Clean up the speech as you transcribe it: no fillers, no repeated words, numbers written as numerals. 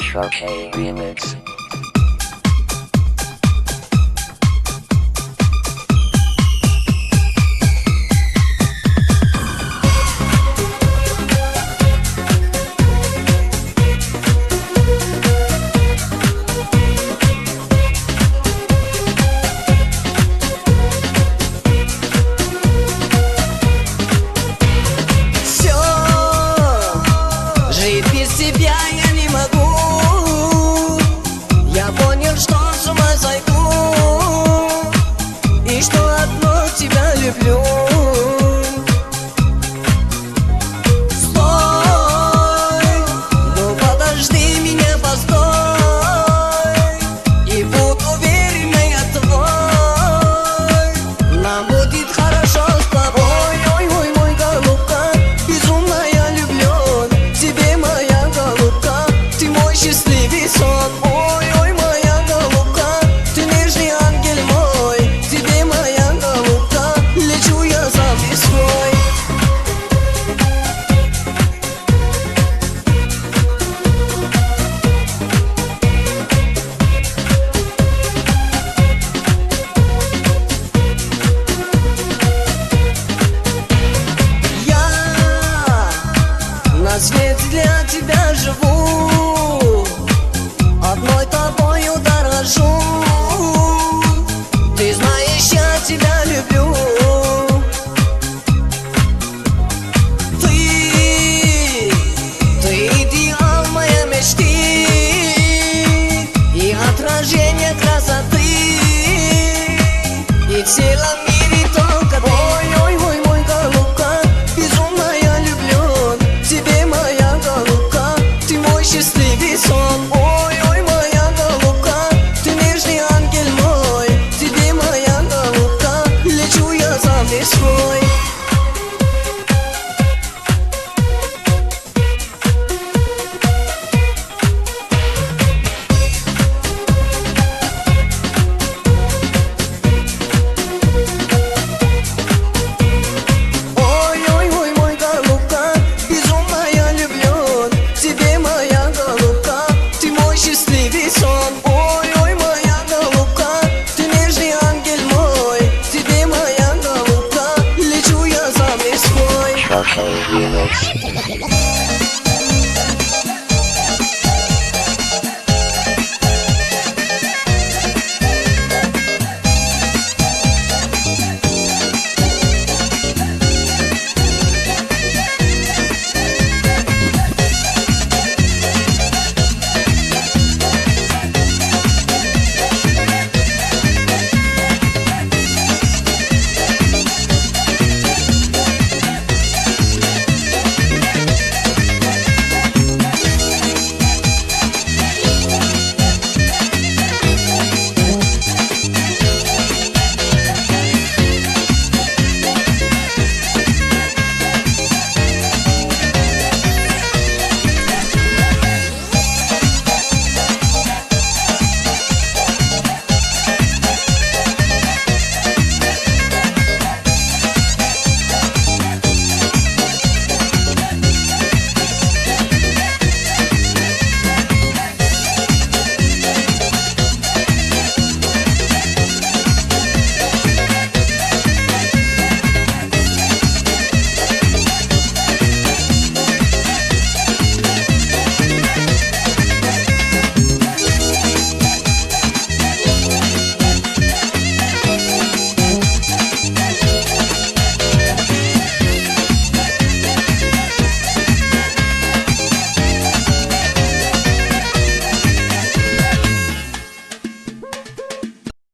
Sharkay Remix. Без тебя я не могу. Я понял, что с ума сойду, и что одно тебя люблю. Стой, ну подожди меня, постой, и будь уверенной, я твой. Нам будет хорошо с тобой. Ой, мой голубка, безумно я влюблен тебе, моя голубка, ты мой счастливый сон. Ой, моя голубка, ты нежный ангел мой, тебе, моя голубка, лечу я за весной. На свете для тебя живу, одной тобою дорожу. Ты знаешь, я тебя люблю. Ты идеал моей мечты и отражение красоты, и в целом мире только ты. Ой, мой голубка, безумно я влюблен тебе, моя голубка, ты мой счастливый сон. Ой, моя голубка, ты нежный ангел мой, тебе, моя голубка, лечу я за весной. Счастливый сон. Ой, моя голубка, ты нежный ангел мой, тебе, моя голубка, лечу я за весной. Sharkay Remix.